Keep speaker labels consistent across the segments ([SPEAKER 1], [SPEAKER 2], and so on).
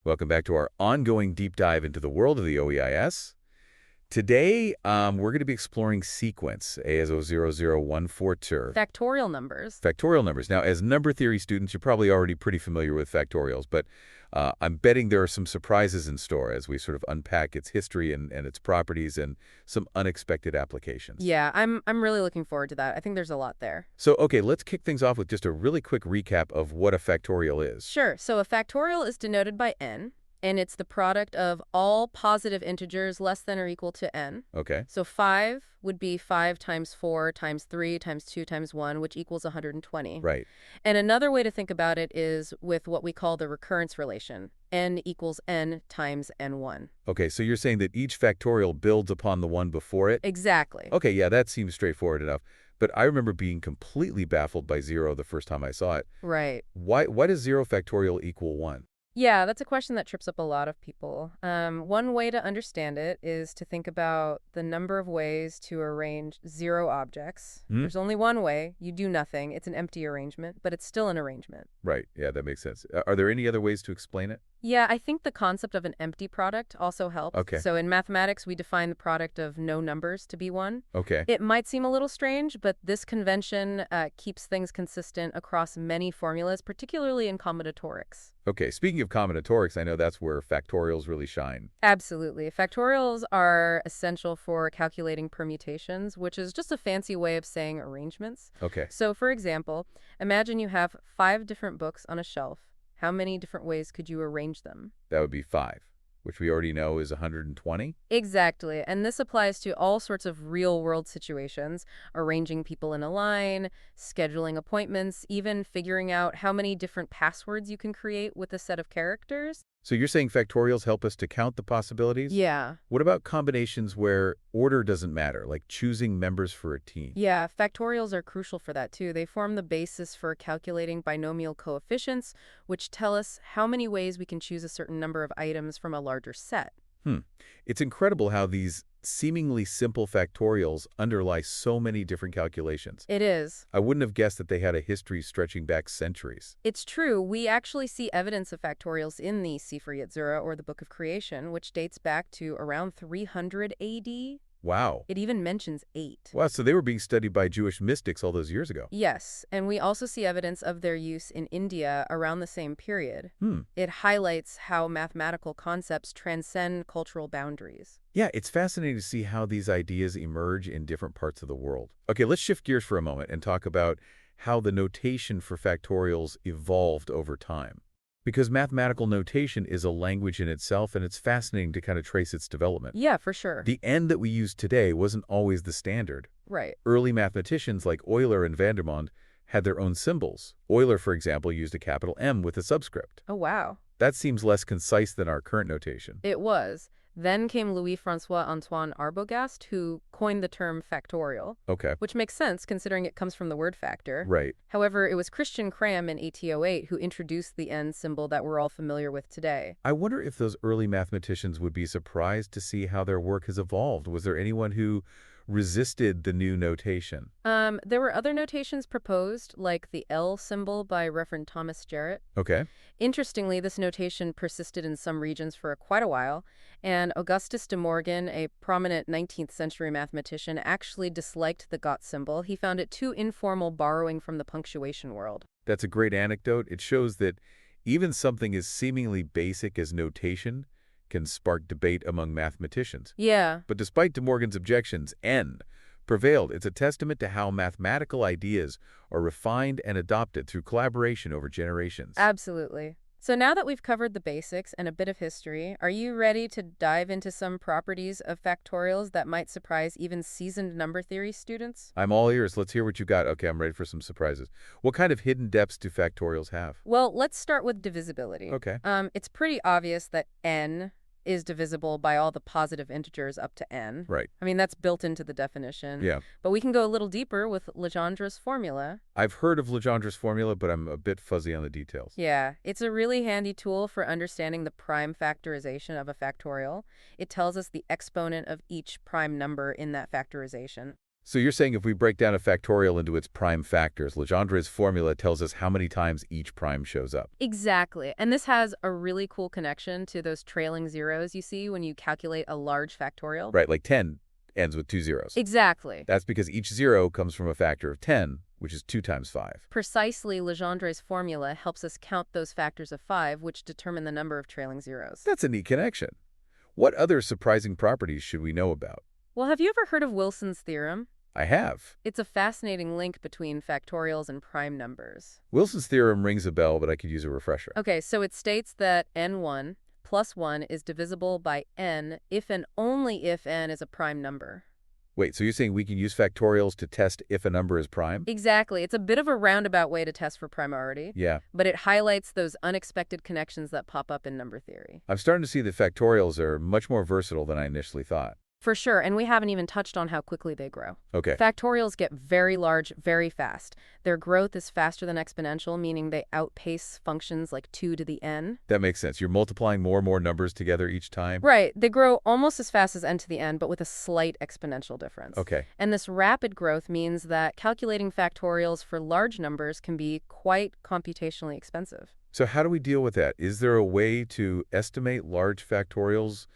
[SPEAKER 1] Welcome back to our ongoing deep dive into the world of the OEIS. Today, we're going to be exploring sequence, A00142.
[SPEAKER 2] Factorial numbers.
[SPEAKER 1] Factorial numbers. Now, as number theory students, you're probably already pretty familiar with factorials, but I'm betting there are some surprises in store as we sort of unpack its history and its properties and some unexpected applications.
[SPEAKER 2] Yeah, I'm really looking forward to that. I think there's a lot there.
[SPEAKER 1] So, okay, let's kick things off with just a really quick recap of what a factorial is.
[SPEAKER 2] Sure. So a factorial is denoted by n, and it's the product of all positive integers less than or equal to n.
[SPEAKER 1] Okay.
[SPEAKER 2] So 5 would be 5 times 4 times 3 times 2 times 1, which equals 120.
[SPEAKER 1] Right.
[SPEAKER 2] And another way to think about it is with what we call the recurrence relation. N equals n times n1.
[SPEAKER 1] Okay, so you're saying that each factorial builds upon the one before it?
[SPEAKER 2] Exactly.
[SPEAKER 1] Okay, yeah, that seems straightforward enough. But I remember being completely baffled by 0 the first time I saw it.
[SPEAKER 2] Right.
[SPEAKER 1] Why does 0 factorial equal 1?
[SPEAKER 2] Yeah, that's a question that trips up a lot of people. One way to understand it is to think about the number of ways to arrange 0 objects. There's only one way. You do nothing. It's an empty arrangement, but it's still an arrangement.
[SPEAKER 1] Right, yeah, that makes sense. Are there any other ways to explain it?
[SPEAKER 2] Yeah, I think the concept of an empty product also helps.
[SPEAKER 1] Okay.
[SPEAKER 2] So in mathematics, we define the product of no numbers to be 1.
[SPEAKER 1] Okay.
[SPEAKER 2] It might seem a little strange, but this convention keeps things consistent across many formulas, particularly in combinatorics.
[SPEAKER 1] Okay, speaking of combinatorics, I know that's where factorials really shine.
[SPEAKER 2] Absolutely. Factorials are essential for calculating permutations, which is just a fancy way of saying arrangements.
[SPEAKER 1] Okay.
[SPEAKER 2] So, for example, imagine you have 5 different books on a shelf. How many different ways could you arrange them?
[SPEAKER 1] That would be 5, which we already know is 120.
[SPEAKER 2] Exactly. And this applies to all sorts of real-world situations, arranging people in a line, scheduling appointments, even figuring out how many different passwords you can create with a set of characters.
[SPEAKER 1] So you're saying factorials help us to count the possibilities?
[SPEAKER 2] Yeah.
[SPEAKER 1] What about combinations where order doesn't matter, like choosing members for a team?
[SPEAKER 2] Yeah, factorials are crucial for that too. They form the basis for calculating binomial coefficients, which tell us how many ways we can choose a certain number of items from a larger set.
[SPEAKER 1] It's incredible how these seemingly simple factorials underlie so many different calculations.
[SPEAKER 2] It is.
[SPEAKER 1] I wouldn't have guessed that they had a history stretching back centuries.
[SPEAKER 2] It's true. We actually see evidence of factorials in the Sefer Yetzirah, or the Book of Creation, which dates back to around 300 AD.
[SPEAKER 1] Wow.
[SPEAKER 2] It even mentions 8.
[SPEAKER 1] Wow, so they were being studied by Jewish mystics all those years ago.
[SPEAKER 2] Yes, and we also see evidence of their use in India around the same period.
[SPEAKER 1] Hmm.
[SPEAKER 2] It highlights how mathematical concepts transcend cultural boundaries.
[SPEAKER 1] Yeah, it's fascinating to see how these ideas emerge in different parts of the world. Okay, let's shift gears for a moment and talk about how the notation for factorials evolved over time. Because mathematical notation is a language in itself, and it's fascinating to kind of trace its development.
[SPEAKER 2] Yeah, for sure.
[SPEAKER 1] The n that we use today wasn't always the standard.
[SPEAKER 2] Right.
[SPEAKER 1] Early mathematicians like Euler and Vandermonde had their own symbols. Euler, for example, used a capital M with a subscript.
[SPEAKER 2] Oh, wow.
[SPEAKER 1] That seems less concise than our current notation.
[SPEAKER 2] It was. Then came Louis-François Antoine Arbogast, who coined the term factorial,
[SPEAKER 1] Okay.
[SPEAKER 2] which makes sense considering it comes from the word factor.
[SPEAKER 1] Right.
[SPEAKER 2] However, it was Christian Cram in 1808 who introduced the n symbol that we're all familiar with today.
[SPEAKER 1] I wonder if those early mathematicians would be surprised to see how their work has evolved. Was there anyone who resisted the new notation?
[SPEAKER 2] There were other notations proposed, like the L symbol by Reverend Thomas Jarrett.
[SPEAKER 1] Okay.
[SPEAKER 2] Interestingly, this notation persisted in some regions for quite a while, and Augustus de Morgan, a prominent 19th century mathematician, actually disliked the got symbol. He found it too informal, borrowing from the punctuation world.
[SPEAKER 1] That's a great anecdote. It shows that even something as seemingly basic as notation can spark debate among mathematicians.
[SPEAKER 2] Yeah.
[SPEAKER 1] But despite De Morgan's objections, N prevailed. It's a testament to how mathematical ideas are refined and adopted through collaboration over generations.
[SPEAKER 2] Absolutely. So now that we've covered the basics and a bit of history, are you ready to dive into some properties of factorials that might surprise even seasoned number theory students?
[SPEAKER 1] I'm all ears. Let's hear what you got. Okay, I'm ready for some surprises. What kind of hidden depths do factorials have?
[SPEAKER 2] Well, let's start with divisibility.
[SPEAKER 1] Okay.
[SPEAKER 2] It's pretty obvious that n is divisible by all the positive integers up to n.
[SPEAKER 1] Right.
[SPEAKER 2] I mean, that's built into the definition.
[SPEAKER 1] Yeah.
[SPEAKER 2] But we can go a little deeper with Legendre's formula.
[SPEAKER 1] I've heard of Legendre's formula, but I'm a bit fuzzy on the details.
[SPEAKER 2] Yeah, it's a really handy tool for understanding the prime factorization of a factorial. It tells us the exponent of each prime number in that factorization.
[SPEAKER 1] So you're saying if we break down a factorial into its prime factors, Legendre's formula tells us how many times each prime shows up.
[SPEAKER 2] Exactly. And this has a really cool connection to those trailing zeros you see when you calculate a large factorial.
[SPEAKER 1] Right, like 10 ends with 2 zeros.
[SPEAKER 2] Exactly.
[SPEAKER 1] That's because each zero comes from a factor of 10, which is 2 times 5.
[SPEAKER 2] Precisely, Legendre's formula helps us count those factors of 5, which determine the number of trailing zeros.
[SPEAKER 1] That's a neat connection. What other surprising properties should we know about?
[SPEAKER 2] Well, have you ever heard of Wilson's theorem?
[SPEAKER 1] I have.
[SPEAKER 2] It's a fascinating link between factorials and prime numbers.
[SPEAKER 1] Wilson's theorem rings a bell, but I could use a refresher.
[SPEAKER 2] Okay, so it states that n1 plus 1 is divisible by n if and only if n is a prime number.
[SPEAKER 1] Wait, so you're saying we can use factorials to test if a number is prime?
[SPEAKER 2] Exactly. It's a bit of a roundabout way to test for priority.
[SPEAKER 1] Yeah.
[SPEAKER 2] But it highlights those unexpected connections that pop up in number theory.
[SPEAKER 1] I'm starting to see that factorials are much more versatile than I initially thought.
[SPEAKER 2] For sure, and we haven't even touched on how quickly they grow.
[SPEAKER 1] Okay.
[SPEAKER 2] Factorials get very large very fast. Their growth is faster than exponential, meaning they outpace functions like 2 to the n.
[SPEAKER 1] That makes sense. You're multiplying more and more numbers together each time?
[SPEAKER 2] Right. They grow almost as fast as n to the n, but with a slight exponential difference.
[SPEAKER 1] Okay.
[SPEAKER 2] And this rapid growth means that calculating factorials for large numbers can be quite computationally expensive.
[SPEAKER 1] So how do we deal with that? Is there a way to estimate large factorials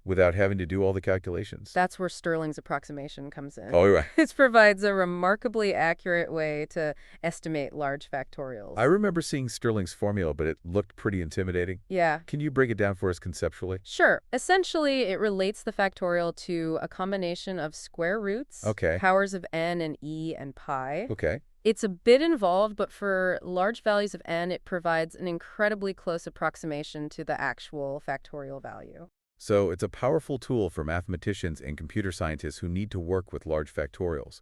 [SPEAKER 1] without having to do all the calculations?
[SPEAKER 2] That's where Stirling's approximation comes in.
[SPEAKER 1] Oh, right.
[SPEAKER 2] This provides a remarkably accurate way to estimate large factorials.
[SPEAKER 1] I remember seeing Stirling's formula, but it looked pretty intimidating.
[SPEAKER 2] Yeah.
[SPEAKER 1] Can you break it down for us conceptually?
[SPEAKER 2] Sure. Essentially, it relates the factorial to a combination of square roots,
[SPEAKER 1] Okay.
[SPEAKER 2] powers of n and e and pi.
[SPEAKER 1] Okay.
[SPEAKER 2] It's a bit involved, but for large values of n, it provides an incredibly close approximation to the actual factorial value.
[SPEAKER 1] So it's a powerful tool for mathematicians and computer scientists who need to work with large factorials.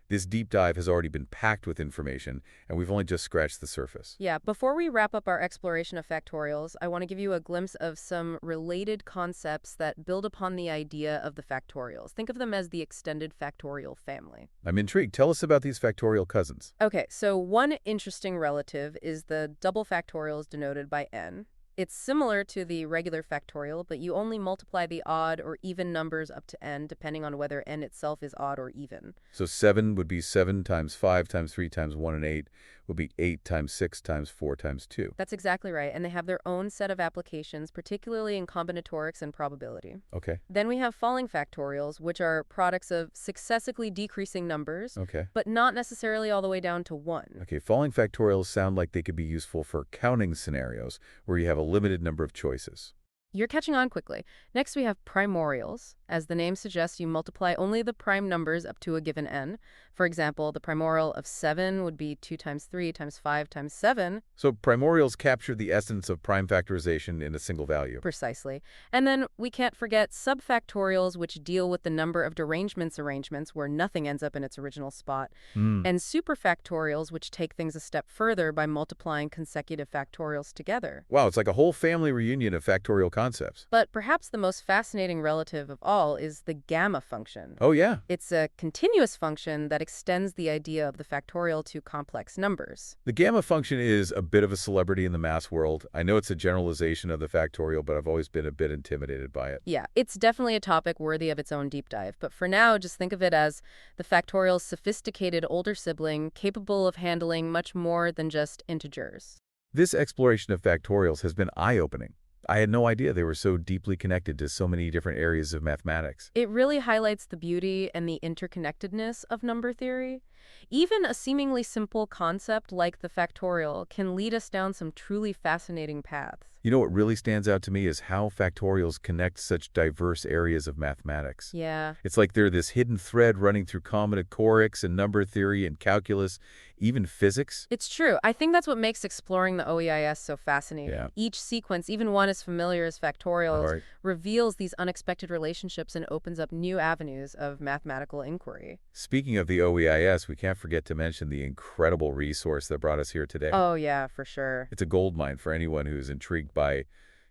[SPEAKER 1] This deep dive has already been packed with information, and we've only just scratched the surface.
[SPEAKER 2] Yeah, before we wrap up our exploration of factorials, I want to give you a glimpse of some related concepts that build upon the idea of the factorials. Think of them as the extended factorial family.
[SPEAKER 1] I'm intrigued. Tell us about these factorial cousins.
[SPEAKER 2] Okay, so one interesting relative is the double factorials denoted by n. It's similar to the regular factorial, but you only multiply the odd or even numbers up to n, depending on whether n itself is odd or even.
[SPEAKER 1] So 7 would be 7 times 5 times 3 times 1 and 8 would be 8 times 6 times 4 times 2.
[SPEAKER 2] That's exactly right, and they have their own set of applications, particularly in combinatorics and probability.
[SPEAKER 1] Okay.
[SPEAKER 2] Then we have falling factorials, which are products of successively decreasing numbers,
[SPEAKER 1] Okay.
[SPEAKER 2] but not necessarily all the way down to 1.
[SPEAKER 1] Okay, falling factorials sound like they could be useful for counting scenarios where you have a limited number of choices.
[SPEAKER 2] You're catching on quickly. Next, we have primorials. As the name suggests, you multiply only the prime numbers up to a given n. For example, the primorial of 7 would be 2 times 3 times 5 times 7.
[SPEAKER 1] So primorials capture the essence of prime factorization in a single value.
[SPEAKER 2] Precisely. And then we can't forget subfactorials, which deal with the number of derangements arrangements where nothing ends up in its original spot. And superfactorials, which take things a step further by multiplying consecutive factorials together.
[SPEAKER 1] Wow, it's like a whole family reunion of factorial concepts.
[SPEAKER 2] But perhaps the most fascinating relative of all is the gamma function.
[SPEAKER 1] Oh, yeah.
[SPEAKER 2] It's a continuous function that extends the idea of the factorial to complex numbers.
[SPEAKER 1] The gamma function is a bit of a celebrity in the math world. I know it's a generalization of the factorial, but I've always been a bit intimidated by it.
[SPEAKER 2] Yeah, it's definitely a topic worthy of its own deep dive. But for now, just think of it as the factorial's sophisticated older sibling, capable of handling much more than just integers.
[SPEAKER 1] This exploration of factorials has been eye-opening. I had no idea they were so deeply connected to so many different areas of mathematics.
[SPEAKER 2] It really highlights the beauty and the interconnectedness of number theory. Even a seemingly simple concept like the factorial can lead us down some truly fascinating paths.
[SPEAKER 1] You know what really stands out to me is how factorials connect such diverse areas of mathematics.
[SPEAKER 2] Yeah.
[SPEAKER 1] It's like they're this hidden thread running through combinatorics and number theory and calculus, even physics.
[SPEAKER 2] It's true. I think that's what makes exploring the OEIS so fascinating.
[SPEAKER 1] Yeah.
[SPEAKER 2] Each sequence, even one as familiar as factorials,
[SPEAKER 1] Right.
[SPEAKER 2] reveals these unexpected relationships and opens up new avenues of mathematical inquiry.
[SPEAKER 1] Speaking of the OEIS, we can't forget to mention the incredible resource that brought us here today.
[SPEAKER 2] Oh, yeah, for sure.
[SPEAKER 1] It's a goldmine for anyone who's intrigued by,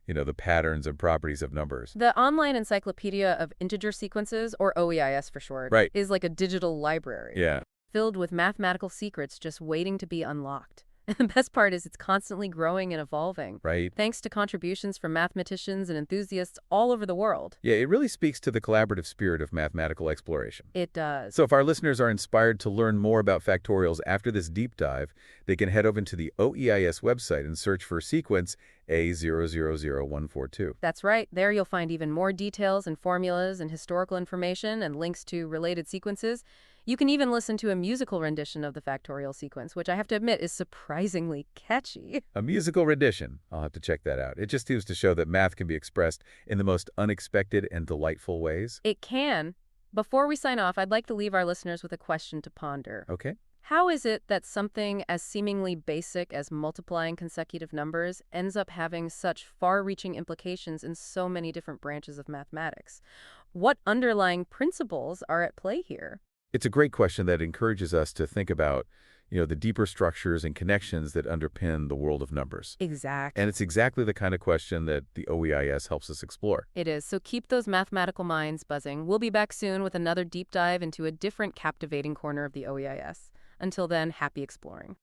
[SPEAKER 1] the patterns and properties of numbers.
[SPEAKER 2] The Online Encyclopedia of Integer Sequences, or OEIS for short,
[SPEAKER 1] Right.
[SPEAKER 2] is like a digital library.
[SPEAKER 1] Yeah.
[SPEAKER 2] Filled with mathematical secrets just waiting to be unlocked. And the best part is it's constantly growing and evolving,
[SPEAKER 1] right?
[SPEAKER 2] thanks to contributions from mathematicians and enthusiasts all over the world.
[SPEAKER 1] Yeah, it really speaks to the collaborative spirit of mathematical exploration.
[SPEAKER 2] It does.
[SPEAKER 1] So if our listeners are inspired to learn more about factorials after this deep dive, they can head over to the OEIS website and search for sequence A00142.
[SPEAKER 2] That's right. There you'll find even more details and formulas and historical information and links to related sequences. You can even listen to a musical rendition of the factorial sequence, which I have to admit is surprisingly catchy.
[SPEAKER 1] A musical rendition. I'll have to check that out. It just seems to show that math can be expressed in the most unexpected and delightful ways.
[SPEAKER 2] It can. Before we sign off, I'd like to leave our listeners with a question to ponder.
[SPEAKER 1] Okay.
[SPEAKER 2] How is it that something as seemingly basic as multiplying consecutive numbers ends up having such far-reaching implications in so many different branches of mathematics? What underlying principles are at play here?
[SPEAKER 1] It's a great question that encourages us to think about, the deeper structures and connections that underpin the world of numbers.
[SPEAKER 2] Exactly.
[SPEAKER 1] And it's exactly the kind of question that the OEIS helps us explore.
[SPEAKER 2] It is. So keep those mathematical minds buzzing. We'll be back soon with another deep dive into a different captivating corner of the OEIS. Until then, happy exploring.